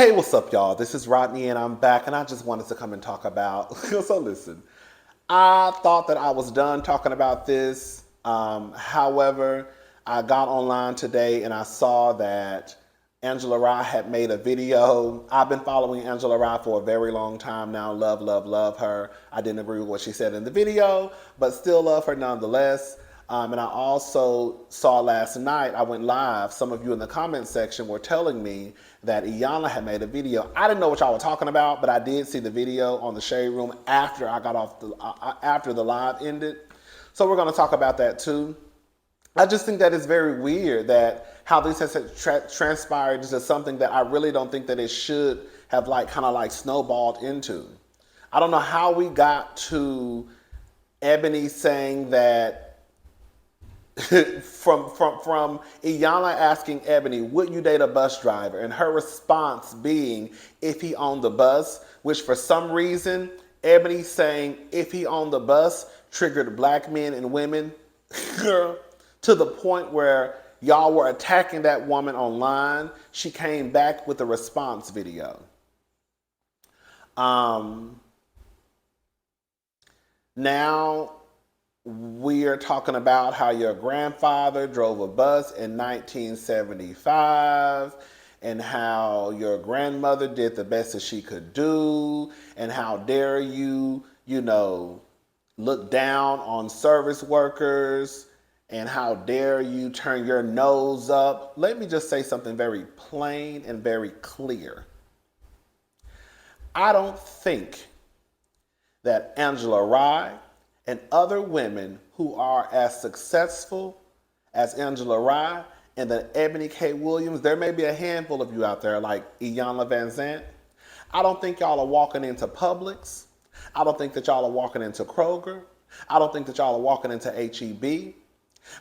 Hey, what's up, y'all? This is Rodney, and I'm back, and I just wanted to come and talk about. So, listen, I thought that I was done talking about this. However, I got online today and I saw that Angela Rye had made a video. I've been following Angela Rye for a very long time now. Love, love, love her. I didn't agree with what she said in the video, but still love her nonetheless. And I also saw last night, I went live, some of you in the comment section were telling me that Iyanla had made a video. I didn't know what y'all were talking about, but I did see the video on the Shade Room after I got off after the live ended. So we're going to talk about that too. I just think that it's very weird that how this has transpired into something that I really don't think that it should have kind of snowballed into. I don't know how we got to Eboni saying that from Iyanla asking Eboni, would you date a bus driver? And her response being, if he owned the bus, which for some reason, Eboni saying, if he owned the bus, triggered black men and women to the point where y'all were attacking that woman online. She came back with a response video. Now, we are talking about how your grandfather drove a bus in 1975 and how your grandmother did the best that she could do, and how dare you, look down on service workers, and how dare you turn your nose up. Let me just say something very plain and very clear. I don't think that Angela Rye and other women who are as successful as Angela Rye and the Eboni K. Williams, there may be a handful of you out there like Iyanla Vanzant. I don't think y'all are walking into Publix. I don't think that y'all are walking into Kroger. I don't think that y'all are walking into H-E-B.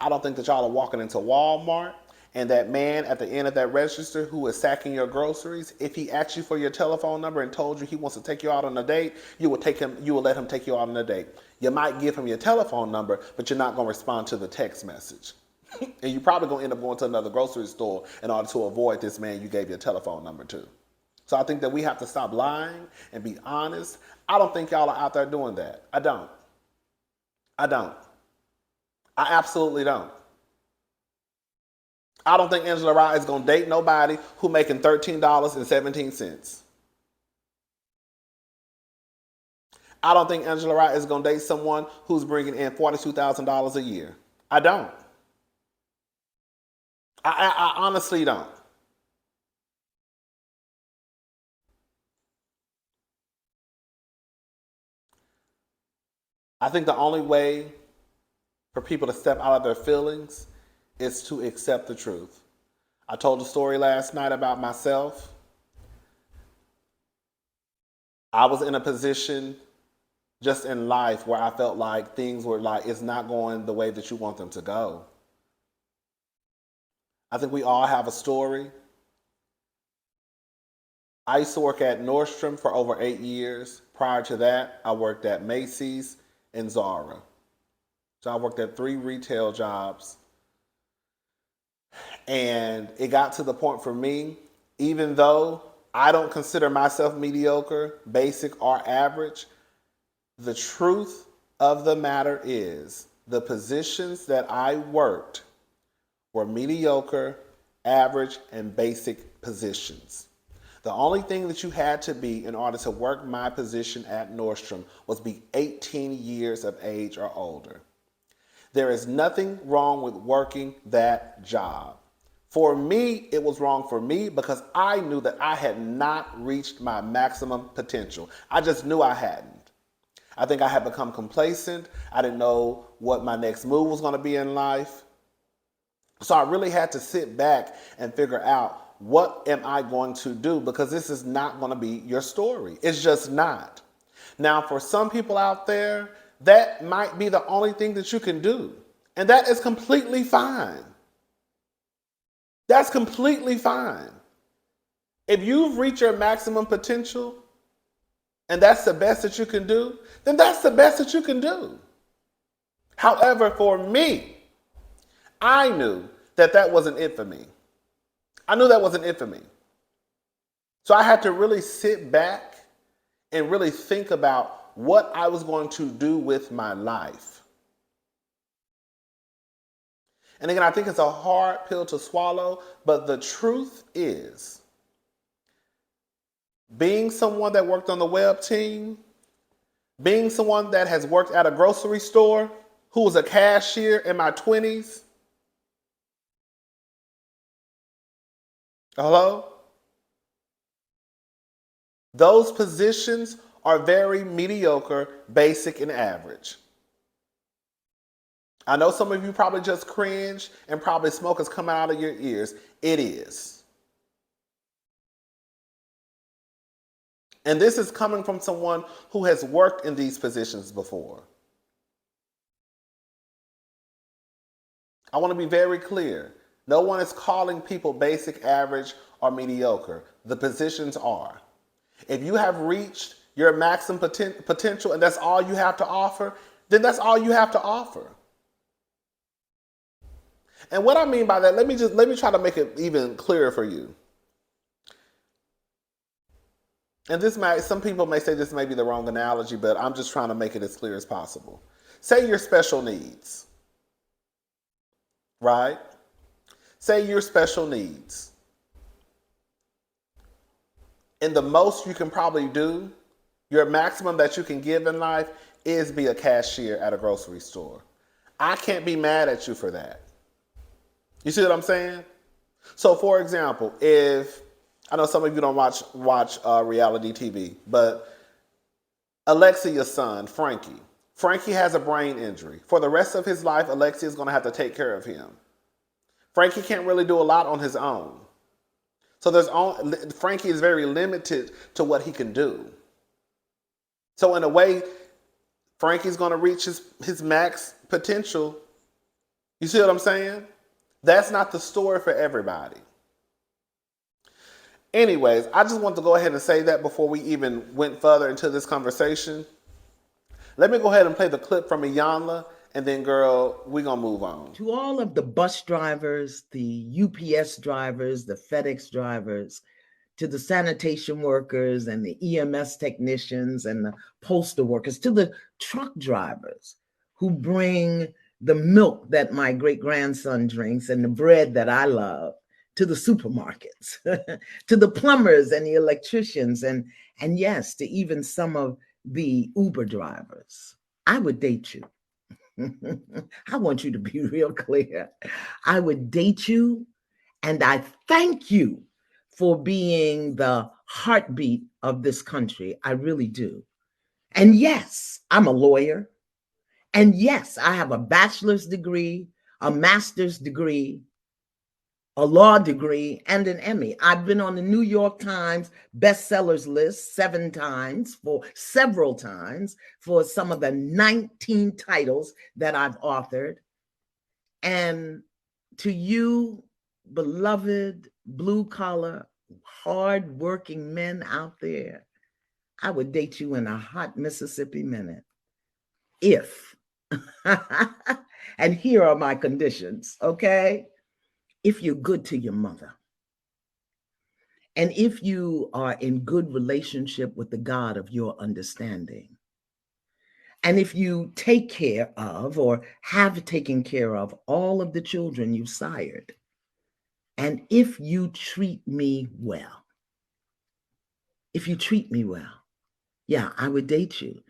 I don't think that y'all are walking into Walmart. And that man at the end of that register who is sacking your groceries, if he asked you for your telephone number and told you he wants to take you out on a date, you will let him take you out on a date. You might give him your telephone number, but you're not going to respond to the text message. And you're probably going to end up going to another grocery store in order to avoid this man you gave your telephone number to. So I think that we have to stop lying and be honest. I don't think y'all are out there doing that. I don't. I absolutely don't. I don't think Angela Rye is going to date nobody who making $13.17. I don't think Angela Rye is going to date someone who's bringing in $42,000 a year. I don't. I honestly don't. I think the only way for people to step out of their feelings is to accept the truth. I told a story last night about myself. I was in a position just in life where I felt like things were it's not going the way that you want them to go. I think we all have a story. I used to work at Nordstrom for over 8 years. Prior to that, I worked at Macy's and Zara. So I worked at 3 retail jobs. And it got to the point for me, even though I don't consider myself mediocre, basic, or average, the truth of the matter is the positions that I worked were mediocre, average, and basic positions. The only thing that you had to be in order to work my position at Nordstrom was be 18 years of age or older. There is nothing wrong with working that job. For me, it was wrong for me because I knew that I had not reached my maximum potential. I just knew I hadn't. I think I had become complacent. I didn't know what my next move was going to be in life. So I really had to sit back and figure out, what am I going to do? Because this is not going to be your story. It's just not. Now, for some people out there, that might be the only thing that you can do. And that is completely fine. That's completely fine. If you've reached your maximum potential and that's the best that you can do, then that's the best that you can do. However, for me, I knew that that wasn't it for me. I knew that wasn't it for me. So I had to really sit back and really think about what I was going to do with my life. And again, I think it's a hard pill to swallow, but the truth is, being someone that worked on the web team, being someone that has worked at a grocery store, who was a cashier in my 20s, hello? Those positions are very mediocre, basic, and average. I know some of you probably just cringe and probably smoke is coming out of your ears. It is. And this is coming from someone who has worked in these positions before. I want to be very clear. No one is calling people basic, average, or mediocre. The positions are. If you have reached your maximum potential and that's all you have to offer, then that's all you have to offer. And what I mean by that, let me try to make it even clearer for you. And some people may say this may be the wrong analogy, but I'm just trying to make it as clear as possible. Say you're special needs, right? Say you're special needs. And the most you can probably do, your maximum that you can give in life, is be a cashier at a grocery store. I can't be mad at you for that. You see what I'm saying? So, for example, if I know some of you don't watch reality TV, but Alexia's son, Frankie has a brain injury. For the rest of his life, Alexia is going to have to take care of him. Frankie can't really do a lot on his own. So Frankie is very limited to what he can do. So in a way, Frankie's going to reach his max potential. You see what I'm saying? That's not the story for everybody. Anyways, I just want to go ahead and say that before we even went further into this conversation. Let me go ahead and play the clip from Iyanla, and then, girl, we're going to move on. To all of the bus drivers, the UPS drivers, the FedEx drivers, to the sanitation workers and the EMS technicians and the postal workers, to the truck drivers who bring the milk that my great-grandson drinks and the bread that I love to the supermarkets, to the plumbers and the electricians, and yes, to even some of the Uber drivers. I would date you. I want you to be real clear. I would date you, and I thank you for being the heartbeat of this country. I really do. And yes, I'm a lawyer. And yes, I have a bachelor's degree, a master's degree, a law degree, and an Emmy. I've been on the New York Times bestsellers list several times for some of the 19 titles that I've authored. And to you, beloved blue-collar, hard-working men out there, I would date you in a hot Mississippi minute. If, and here are my conditions, okay? If you're good to your mother, and if you are in good relationship with the God of your understanding, and if you take care of or have taken care of all of the children you sired, and if you treat me well, yeah, I would date you,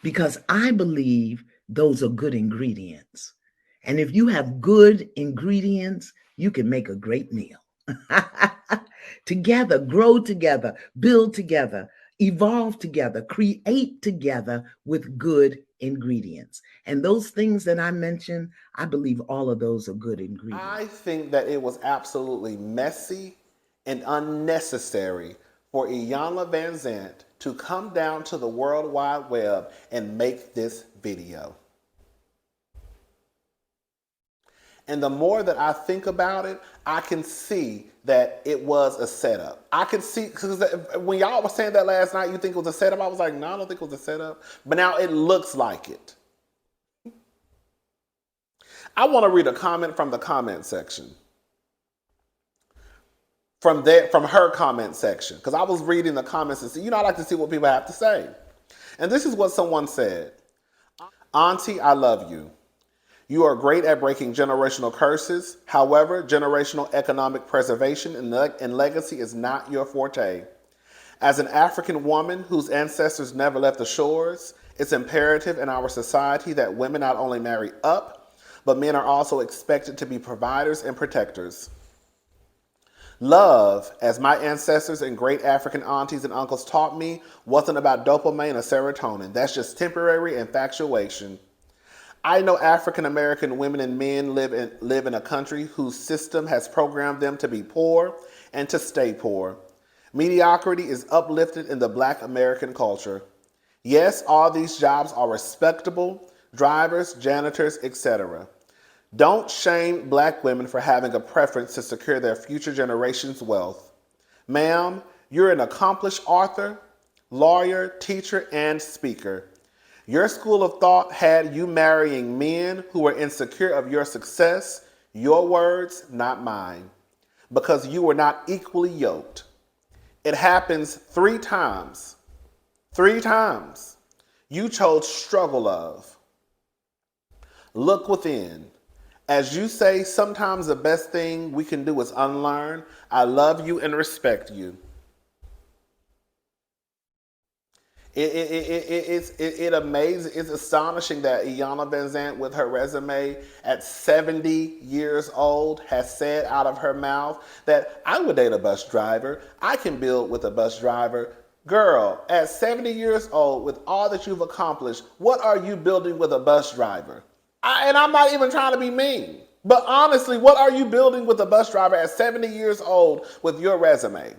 because I believe those are good ingredients. And if you have good ingredients, you can make a great meal. Together, grow together, build together, evolve together, create together with good ingredients. And those things that I mentioned, I believe all of those are good ingredients. I think that it was absolutely messy and unnecessary for Iyanla Vanzant to come down to the World Wide Web and make this video. And the more that I think about it, I can see that it was a setup. I can see, because when y'all were saying that last night, you think it was a setup? I was like, no, I don't think it was a setup. But now it looks like it. I want to read a comment from the comment section. from her comment section, because I was reading the comments and see, I like to see what people have to say. And this is what someone said. Auntie, I love you. You are great at breaking generational curses. However, generational economic preservation and legacy is not your forte. As an African woman whose ancestors never left the shores, it's imperative in our society that women not only marry up, but men are also expected to be providers and protectors. Love, as my ancestors and great African aunties and uncles taught me, wasn't about dopamine or serotonin. That's just temporary infatuation. I know African American women and men live in a country whose system has programmed them to be poor and to stay poor. Mediocrity is uplifted in the Black American culture. Yes, all these jobs are respectable: drivers, janitors, etc. Don't shame Black women for having a preference to secure their future generations' wealth. Ma'am, you're an accomplished author, lawyer, teacher, and speaker. Your school of thought had you marrying men who were insecure of your success, your words, not mine, because you were not equally yoked. It happens 3 times. 3 times. You chose struggle of. Look within. As you say, sometimes the best thing we can do is unlearn. I love you and respect you. It amazing. It's astonishing that Iyanla Vanzant, with her resume at 70 years old, has said out of her mouth that I would date a bus driver. I can build with a bus driver. Girl, at 70 years old, with all that you've accomplished, what are you building with a bus driver? And I'm not even trying to be mean, but honestly, what are you building with a bus driver at 70 years old with your resume?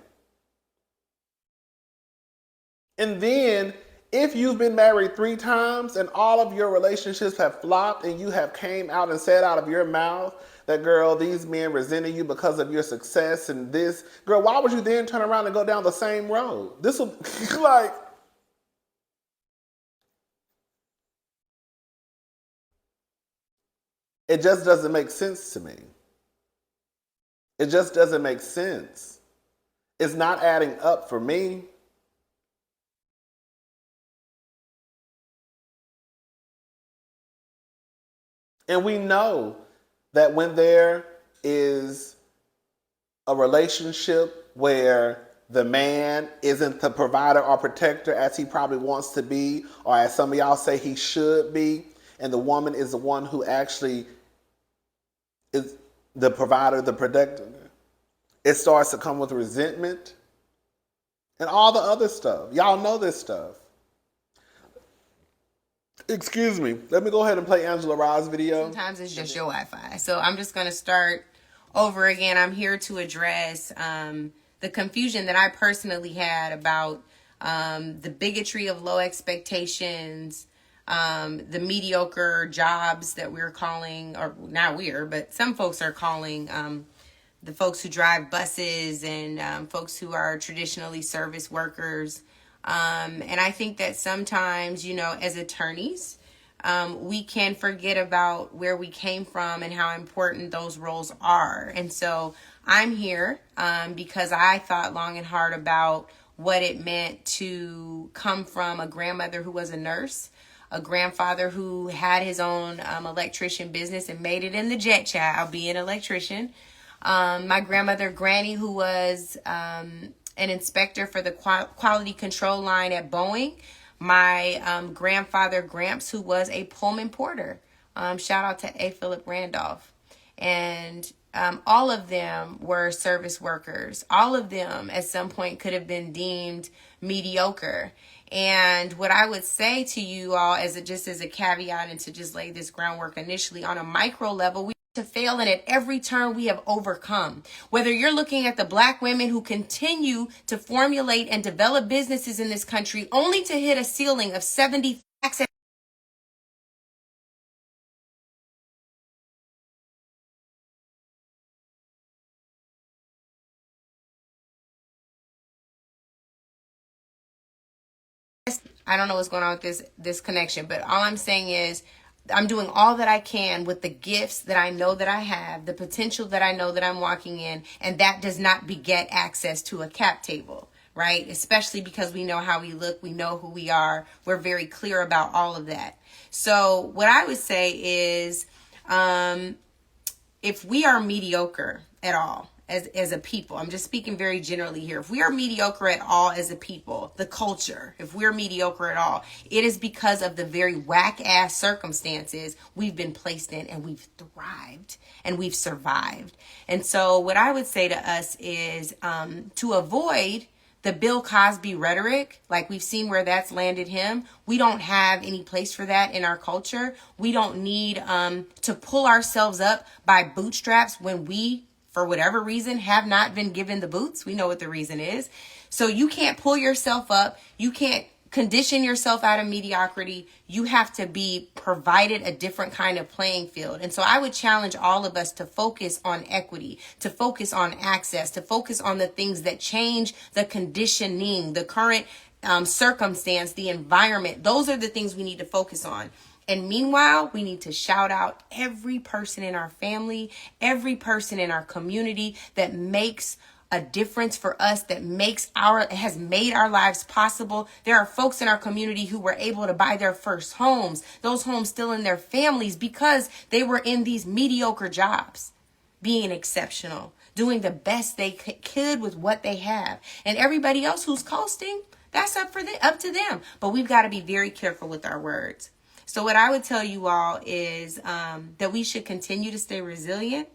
And then, if you've been married 3 times and all of your relationships have flopped and you have came out and said out of your mouth that, girl, these men resented you because of your success and this, girl, why would you then turn around and go down the same road? This will, like, it just doesn't make sense to me. It just doesn't make sense. It's not adding up for me. And we know that when there is a relationship where the man isn't the provider or protector as he probably wants to be, or as some of y'all say he should be, and the woman is the one who actually is the provider, the protector, it starts to come with resentment and all the other stuff. Y'all know this stuff. Excuse me. Let me go ahead and play Angela Rye's video. Sometimes it's just your Wi-Fi. So I'm just going to start over again. I'm here to address the confusion that I personally had about the bigotry of low expectations, the mediocre jobs that we're calling, or not we're, but some folks are calling the folks who drive buses and folks who are traditionally service workers. And I think that sometimes, as attorneys, we can forget about where we came from and how important those roles are. And so I'm here because I thought long and hard about what it meant to come from a grandmother who was a nurse, a grandfather who had his own electrician business and made it in the jet child, being an electrician. My grandmother, Granny, who was an inspector for the quality control line at Boeing. My grandfather, Gramps, who was a Pullman porter. Shout out to A. Philip Randolph. And all of them were service workers. All of them at some point could have been deemed mediocre. And what I would say to you all as a caveat and to just lay this groundwork initially on a micro level, we to fail, and at every turn we have overcome. Whether you're looking at the Black women who continue to formulate and develop businesses in this country only to hit a ceiling of 70 access. I don't know what's going on with this connection, but all I'm saying is I'm doing all that I can with the gifts that I know that I have, the potential that I know that I'm walking in, and that does not beget access to a cap table, right? Especially because we know how we look, we know who we are, we're very clear about all of that. So what I would say is, if we are mediocre at all as a people, I'm just speaking very generally here. If we are mediocre at all as a people, the culture, if we're mediocre at all, it is because of the very whack ass circumstances we've been placed in, and we've thrived and we've survived. And so what I would say to us is, to avoid the Bill Cosby rhetoric, like we've seen where that's landed him. We don't have any place for that in our culture. We don't need to pull ourselves up by bootstraps when we, for whatever reason, have not been given the boots. We know what the reason is. So you can't pull yourself up. You can't condition yourself out of mediocrity. You have to be provided a different kind of playing field. And so I would challenge all of us to focus on equity, to focus on access, to focus on the things that change the conditioning, the current circumstance, the environment. Those are the things we need to focus on. And meanwhile, we need to shout out every person in our family, every person in our community that makes a difference for us, that has made our lives possible. There are folks in our community who were able to buy their first homes, those homes still in their families, because they were in these mediocre jobs, being exceptional, doing the best they could with what they have. And everybody else who's coasting, that's up to them. But we've got to be very careful with our words. So what I would tell you all is that we should continue to stay resilient,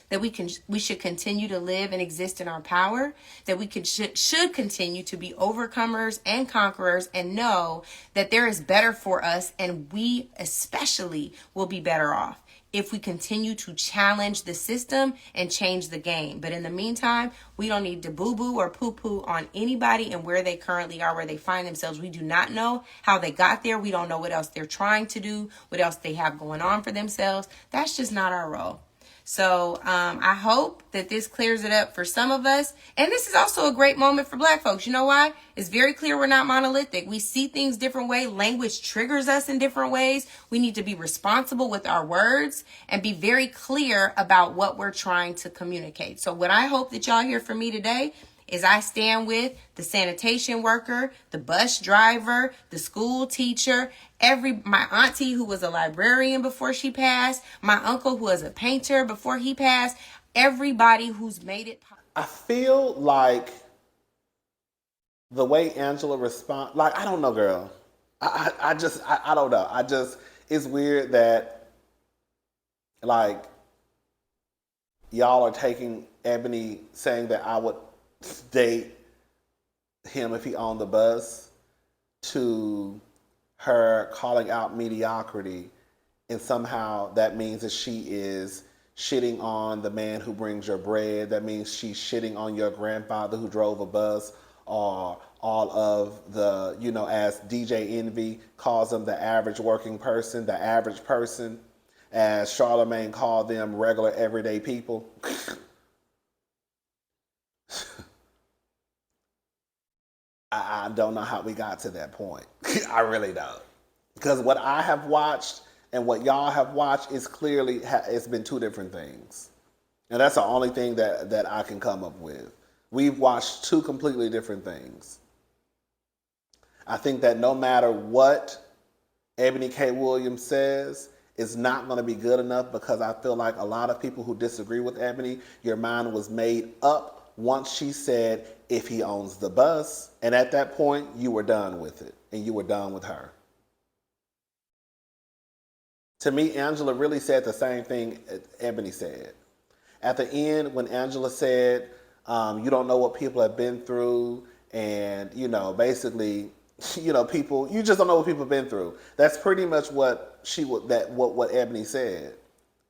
that we should continue to live and exist in our power, that we should continue to be overcomers and conquerors, and know that there is better for us, and we especially will be better off if we continue to challenge the system and change the game. But in the meantime, we don't need to boo-boo or poo-poo on anybody and where they currently are, where they find themselves. We do not know how they got there. We don't know what else they're trying to do, what else they have going on for themselves. That's just not our role. So I hope that this clears it up for some of us. And this is also a great moment for Black folks. You know why? It's very clear we're not monolithic. We see things different ways. Language triggers us in different ways. We need to be responsible with our words and be very clear about what we're trying to communicate. So what I hope that y'all hear from me today is I stand with the sanitation worker, the bus driver, the school teacher, my auntie who was a librarian before she passed, my uncle who was a painter before he passed, everybody who's made it possible. I feel like the way Angela responds, like, I don't know, girl. I don't know. It's weird that, like, y'all are taking Eboni saying that I would date him if he owned the bus to her calling out mediocrity, and somehow that means that she is shitting on the man who brings your bread. That means she's shitting on your grandfather who drove a bus, or all of the, as DJ Envy calls them, the average working person, the average person, as Charlemagne called them, regular everyday people. I don't know how we got to that point. I really don't. Because what I have watched and what y'all have watched is clearly, it's been two different things. And that's the only thing that I can come up with. We've watched two completely different things. I think that no matter what Eboni K. Williams says, it's not going to be good enough, because I feel like a lot of people who disagree with Eboni, your mind was made up once she said, if he owns the bus. And at that point, you were done with it, and you were done with her. To me, Angela really said the same thing Eboni said. At the end, when Angela said, you don't know what people have been through, and, basically, people, you just don't know what people have been through. That's pretty much what Eboni said.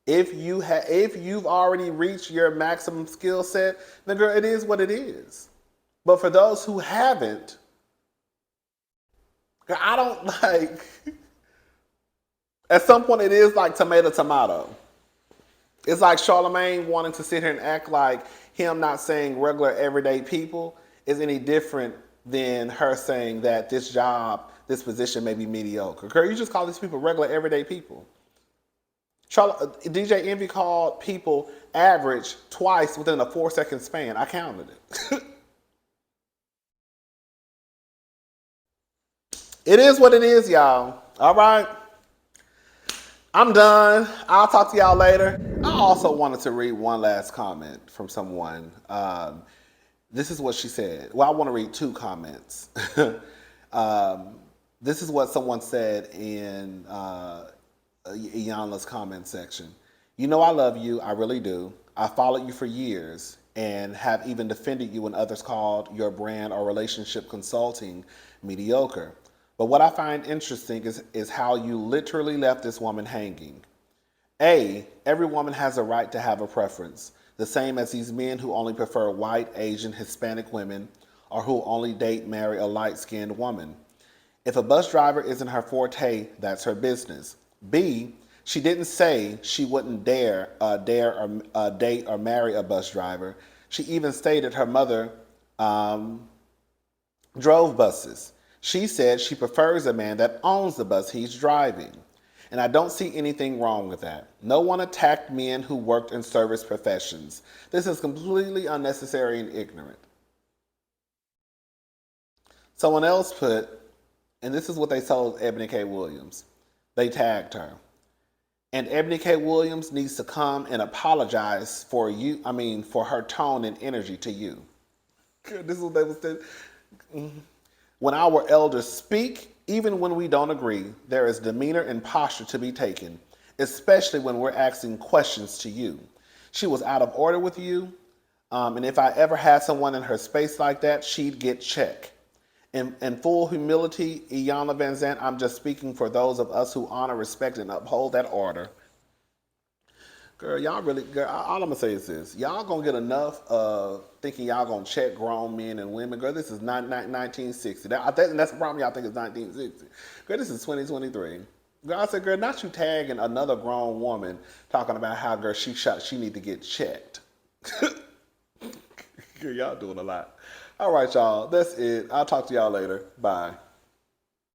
If you've already reached your maximum skill set, then girl, it is what it is. But for those who haven't, I don't like. At some point, it is like tomato. It's like Charlemagne wanting to sit here and act like him not saying regular everyday people is any different than her saying that this job, this position may be mediocre. Girl, you just call these people regular, everyday people. DJ Envy called people average twice within a 4-second span. I counted it. It is what it is, y'all. All right. I'm done. I'll talk to y'all later. I also wanted to read one last comment from someone. This is what she said. Well, I want to read 2 comments. This is what someone said in Iyanla's comment section. You know I love you. I really do. I followed you for years and have even defended you when others called your brand or relationship consulting mediocre. But what I find interesting is how you literally left this woman hanging. Every woman has a right to have a preference, the same as these men who only prefer white, Asian, Hispanic women, or who only marry a light-skinned woman. If a bus driver isn't her forte, that's her business. B, she didn't say she wouldn't dare date or marry a bus driver. She even stated her mother drove buses. She said she prefers a man that owns the bus he's driving. And I don't see anything wrong with that. No one attacked men who worked in service professions. This is completely unnecessary and ignorant. Someone else put, and this is what they told Eboni K. Williams. They tagged her. And Eboni K. Williams needs to come and apologize for her tone and energy to you. This is what they said. When our elders speak, even when we don't agree, there is demeanor and posture to be taken, especially when we're asking questions to you. She was out of order with you, and if I ever had someone in her space like that, she'd get checked. In full humility, Iyanla Vanzant, I'm just speaking for those of us who honor, respect, and uphold that order. Girl, all I'm going to say is this. Y'all going to get enough of thinking y'all going to check grown men and women. Girl, this is 1960. That's the problem y'all think is 1960. Girl, this is 2023. Girl, I said, girl, not you tagging another grown woman talking about how, girl, she need to get checked. Girl, y'all doing a lot. All right, y'all. That's it. I'll talk to y'all later. Bye.